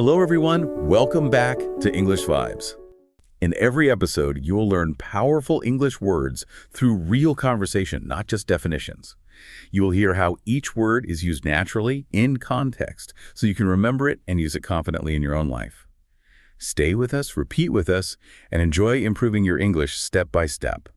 Hello, everyone. Welcome back to English Vibes. In every episode, you will learn powerful English words through real conversation, not just definitions. You will hear how each word is used naturally in context, so you can remember it and use it confidently in your own life. Stay with us, repeat with us, and enjoy improving your English step by step.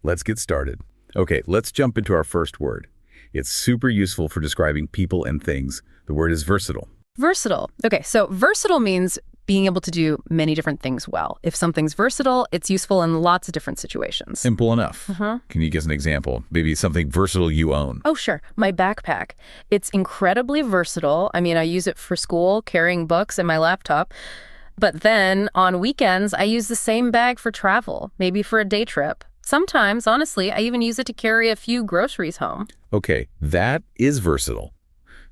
Let's get started. Okay, let's jump into our first word. It's super useful for describing people and things. The word is versatile. Versatile. Okay, so versatile means being able to do many different things well. If something's versatile, it's useful in lots of different situations. Simple enough. Can you give us an example? Maybe something versatile you own. Oh, sure. My backpack. It's incredibly versatile. I mean, I use it for school, carrying books, and my laptop. But then on weekends, I use the same bag for travel, maybe for a day trip. Sometimes, honestly, I even use it to carry a few groceries home. Okay, that is versatile.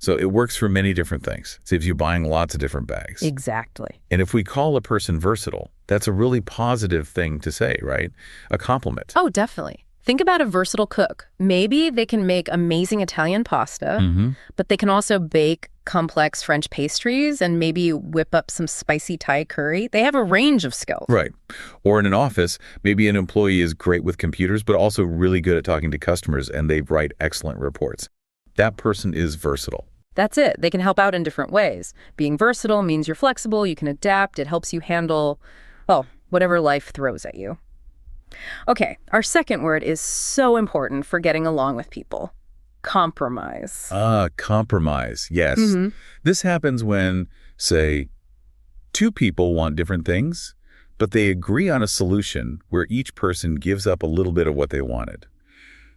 So it works for many different things. Saves you buying lots of different bags. Exactly. And if we call a person versatile, that's a really positive thing to say, right? A compliment. Oh, definitely. Think about a versatile cook. Maybe they can make amazing Italian pasta, but they can also bake complex French pastries and maybe whip up some spicy Thai curry. They have a range of skills. Right. Or in an office, maybe an employee is great with computers, but also really good at talking to customers, and they write excellent reports. That person is versatile. That's it. They can help out in different ways. Being versatile means you're flexible, you can adapt, it helps you handle, well, whatever life throws at you. Okay, our second word is so important for getting along with people. Compromise. Compromise, yes. This happens when, say, two people want different things, but they agree on a solution where each person gives up a little bit of what they wanted.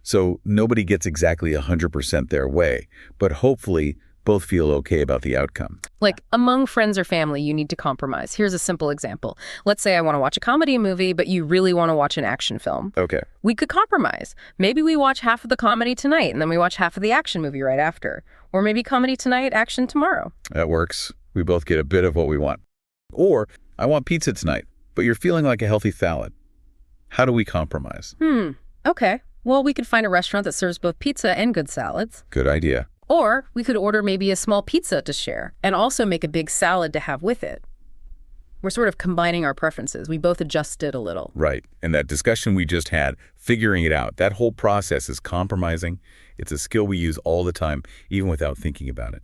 So nobody gets exactly 100% their way, but hopefully both feel okay about the outcome. Like among friends or family, you need to compromise. Here's a simple example. Let's say I want to watch a comedy movie, but you really want to watch an action film. Okay. We could compromise. Maybe we watch half of the comedy tonight, and then we watch half of the action movie right after. Or maybe comedy tonight, action tomorrow. That works. We both get a bit of what we want. Or, I want pizza tonight, but you're feeling like a healthy salad. How do we compromise? Okay. Well, we could find a restaurant that serves both pizza and good salads. Good idea. Or we could order maybe a small pizza to share and also make a big salad to have with it. We're sort of combining our preferences. We both adjusted a little. Right. And that discussion we just had, figuring it out, that whole process is compromising. It's a skill we use all the time, even without thinking about it.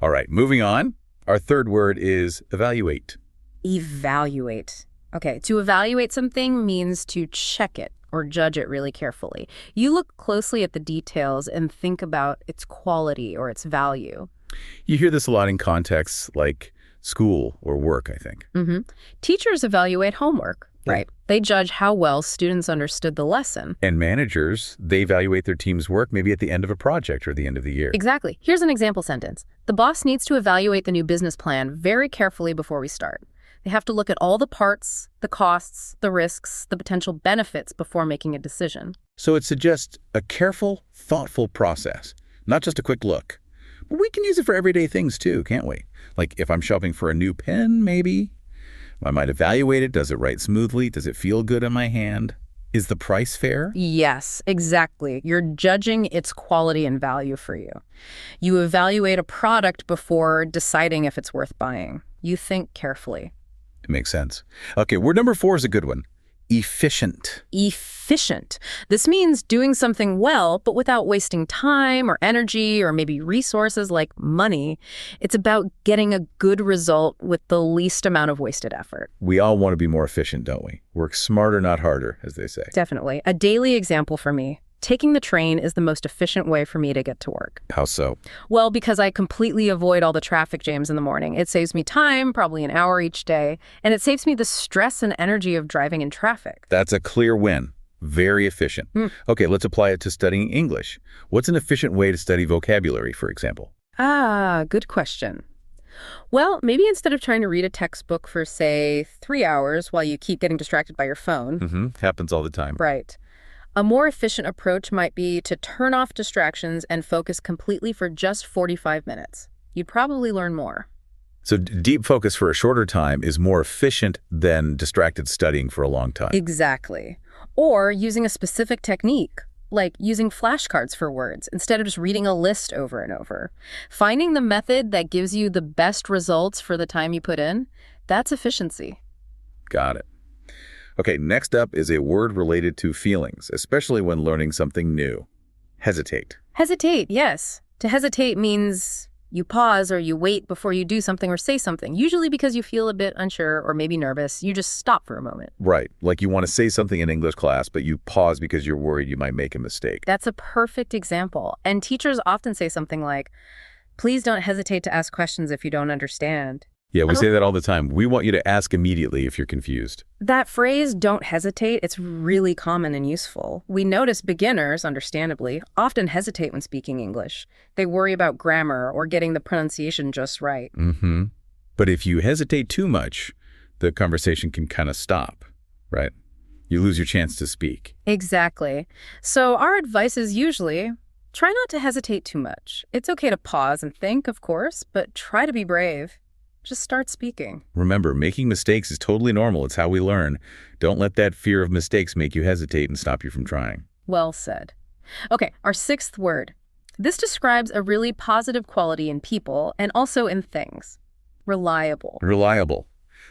All right, moving on. Our third word is evaluate. Evaluate. Okay, to evaluate something means to check it or judge it really carefully. You look closely at the details and think about its quality or its value. You hear this a lot in contexts like school or work, I think. Teachers evaluate homework, right? They judge how well students understood the lesson. And managers, they evaluate their team's work maybe at the end of a project or the end of the year. Exactly. Here's an example sentence. The boss needs to evaluate the new business plan very carefully before we start. They have to look at all the parts, the costs, the risks, the potential benefits before making a decision. So it suggests a careful, thoughtful process, not just a quick look. But we can use it for everyday things too, can't we? Like if I'm shopping for a new pen, maybe. I might evaluate it. Does it write smoothly? Does it feel good in my hand? Is the price fair? Yes, exactly. You're judging its quality and value for you. You evaluate a product before deciding if it's worth buying. You think carefully. It makes sense. Okay, word number 4 is a good one. Efficient. Efficient. This means doing something well, but without wasting time or energy or maybe resources like money. It's about getting a good result with the least amount of wasted effort. We all want to be more efficient, don't we? Work smarter, not harder, as they say. Definitely. A daily example for me. Taking the train is the most efficient way for me to get to work. How so? Well, because I completely avoid all the traffic jams in the morning. It saves me time, probably an hour each day, and it saves me the stress and energy of driving in traffic. That's a clear win. Very efficient. Okay, let's apply it to studying English. What's an efficient way to study vocabulary, for example? Good question. Well, maybe instead of trying to read a textbook for, say, 3 hours while you keep getting distracted by your phone. Happens all the time. Right. A more efficient approach might be to turn off distractions and focus completely for just 45 minutes. You'd probably learn more. So deep focus for a shorter time is more efficient than distracted studying for a long time. Exactly. Or using a specific technique, like using flashcards for words instead of just reading a list over and over. Finding the method that gives you the best results for the time you put in, that's efficiency. Got it. Okay, next up is a word related to feelings, especially when learning something new. Hesitate. Hesitate, yes. To hesitate means you pause or you wait before you do something or say something, usually because you feel a bit unsure or maybe nervous. You just stop for a moment. Right, like you want to say something in English class, but you pause because you're worried you might make a mistake. That's a perfect example. And teachers often say something like, please don't hesitate to ask questions if you don't understand. Yeah, we say that all the time. We want you to ask immediately if you're confused. That phrase, don't hesitate, it's really common and useful. We notice beginners, understandably, often hesitate when speaking English. They worry about grammar or getting the pronunciation just right. Mm-hmm. But if you hesitate too much, the conversation can kind of stop, right? You lose your chance to speak. Exactly. So our advice is usually, try not to hesitate too much. It's okay to pause and think, of course, but try to be brave. Just start speaking. Remember, making mistakes is totally normal. It's how we learn. Don't let that fear of mistakes make you hesitate and stop you from trying. Well said. Okay, our sixth word. This describes a really positive quality in people and also in things. Reliable. Reliable.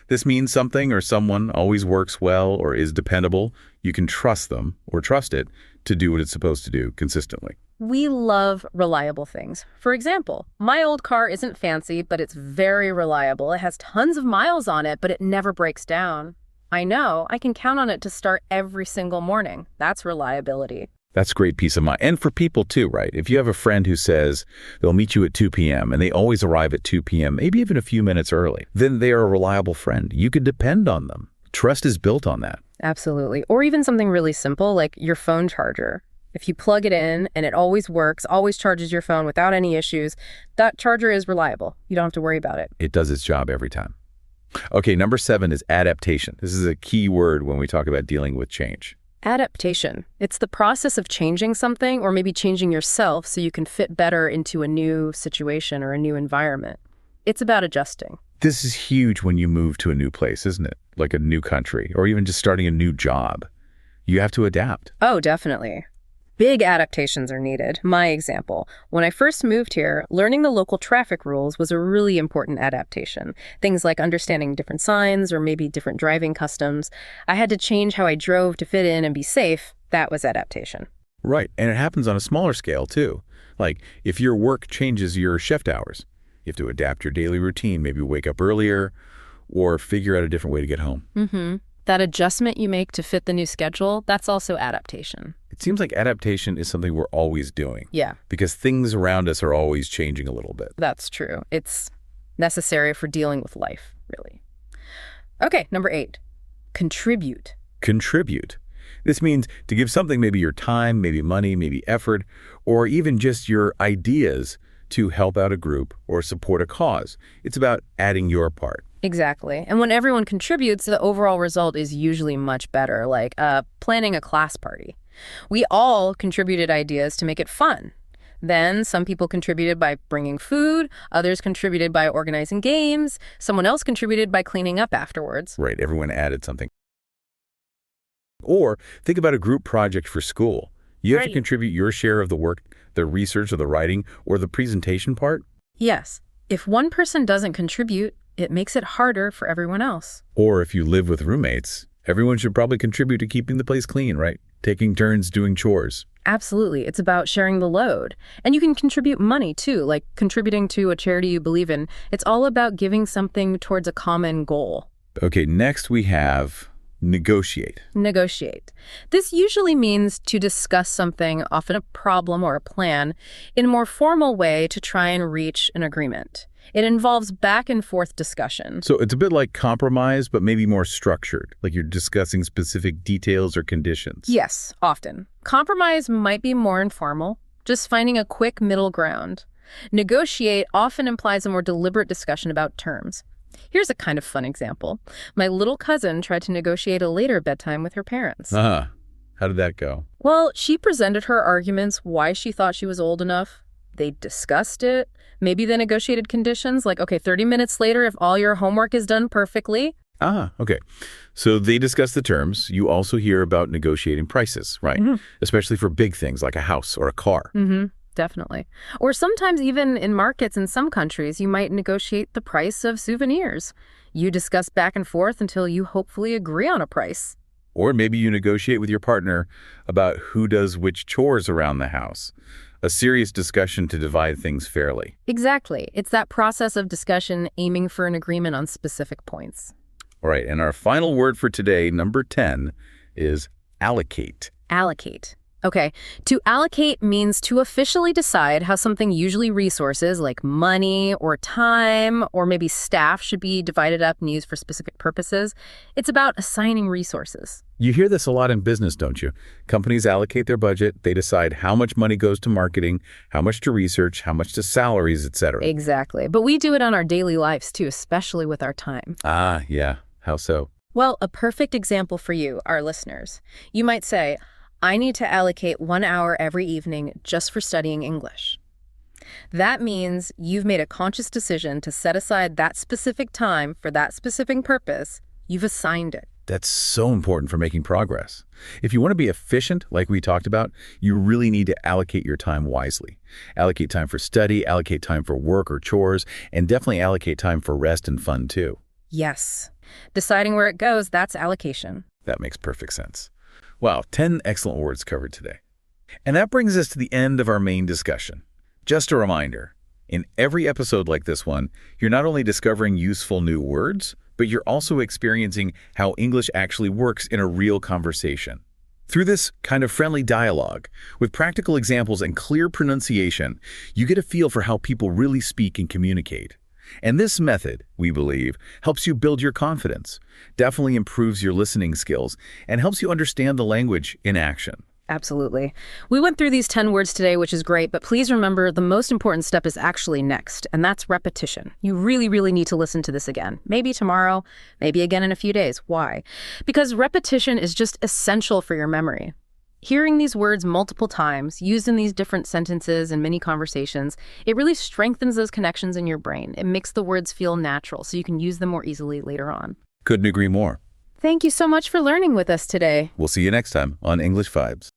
This means something or someone always works well or is dependable. You can trust them or trust it to do what it's supposed to do consistently. We love reliable things. For example, my old car isn't fancy, but it's very reliable. It has tons of miles on it, but it never breaks down. I know I can count on it to start every single morning. That's reliability. That's great peace of mind. And for people too, right? If you have a friend who says they'll meet you at 2 p.m. and they always arrive at 2 p.m., maybe even a few minutes early, then they are a reliable friend. You can depend on them. Trust is built on that. Absolutely. Or even something really simple like your phone charger. If you plug it in and it always works, always charges your phone without any issues, that charger is reliable. You don't have to worry about it. It does its job every time. Okay, number 7 is adaptation. This is a key word when we talk about dealing with change. Adaptation. It's the process of changing something or maybe changing yourself so you can fit better into a new situation or a new environment. It's about adjusting. This is huge when you move to a new place, isn't it? Like a new country or even just starting a new job. You have to adapt. Oh, definitely. Big adaptations are needed. My example, when I first moved here, learning the local traffic rules was a really important adaptation. Things like understanding different signs or maybe different driving customs. I had to change how I drove to fit in and be safe. That was adaptation. Right, and it happens on a smaller scale too. Like if your work changes your shift hours, you have to adapt your daily routine, maybe wake up earlier or figure out a different way to get home. Mm-hmm. That adjustment you make to fit the new schedule, that's also adaptation. It seems like adaptation is something we're always doing. Yeah. Because things around us are always changing a little bit. That's true. It's necessary for dealing with life, really. Okay, number 8, contribute. Contribute. This means to give something, maybe your time, maybe money, maybe effort, or even just your ideas to help out a group or support a cause. It's about adding your part. Exactly. And when everyone contributes, the overall result is usually much better, like planning a class party. We all contributed ideas to make it fun. Then some people contributed by bringing food, others contributed by organizing games, someone else contributed by cleaning up afterwards. Right, everyone added something. Or think about a group project for school. You have to contribute your share of the work, the research or the writing or the presentation part. Yes. If one person doesn't contribute, it makes it harder for everyone else. Or if you live with roommates, everyone should probably contribute to keeping the place clean, right? Taking turns doing chores. Absolutely. It's about sharing the load. And you can contribute money, too, like contributing to a charity you believe in. It's all about giving something towards a common goal. Okay, next we have negotiate. Negotiate. This usually means to discuss something, often a problem or a plan, in a more formal way to try and reach an agreement. It involves back and forth discussion. So it's a bit like compromise, but maybe more structured, like you're discussing specific details or conditions. Yes, often. Compromise might be more informal, just finding a quick middle ground. Negotiate often implies a more deliberate discussion about terms. Here's a kind of fun example. My little cousin tried to negotiate a later bedtime with her parents. How did that go? Well, she presented her arguments why she thought she was old enough. They discussed it. Maybe they negotiated conditions like, okay, 30 minutes later, if all your homework is done perfectly. Ah, okay. So they discuss the terms. You also hear about negotiating prices, right? Especially for big things like a house or a car. Definitely. Or sometimes even in markets in some countries, you might negotiate the price of souvenirs. You discuss back and forth until you hopefully agree on a price. Or maybe you negotiate with your partner about who does which chores around the house. A serious discussion to divide things fairly. Exactly. It's that process of discussion aiming for an agreement on specific points. All right, and our final word for today, number 10, is allocate. Allocate. Okay, to allocate means to officially decide how something, usually resources like money or time or maybe staff, should be divided up and used for specific purposes. It's about assigning resources. You hear this a lot in business, don't you? Companies allocate their budget, they decide how much money goes to marketing, how much to research, how much to salaries, etc. Exactly. But we do it on our daily lives too, especially with our time. Ah, yeah. How so? Well, a perfect example for you, our listeners. You might say, I need to allocate 1 hour every evening just for studying English. That means you've made a conscious decision to set aside that specific time for that specific purpose. You've assigned it. That's so important for making progress. If you want to be efficient, like we talked about, you really need to allocate your time wisely. Allocate time for study, allocate time for work or chores, and definitely allocate time for rest and fun too. Yes. Deciding where it goes, that's allocation. That makes perfect sense. Wow, 10 excellent words covered today. And that brings us to the end of our main discussion. Just a reminder, in every episode like this one, you're not only discovering useful new words, but you're also experiencing how English actually works in a real conversation. Through this kind of friendly dialogue, with practical examples and clear pronunciation, you get a feel for how people really speak and communicate. And this method, we believe, helps you build your confidence, definitely improves your listening skills, and helps you understand the language in action. Absolutely. We went through these 10 words today, which is great, but please remember the most important step is actually next, and that's repetition. You really, really need to listen to this again. Maybe tomorrow, maybe again in a few days. Why? Because repetition is just essential for your memory. Hearing these words multiple times, used in these different sentences and mini conversations, it really strengthens those connections in your brain. It makes the words feel natural so you can use them more easily later on. Couldn't agree more. Thank you so much for learning with us today. We'll see you next time on English Vibes.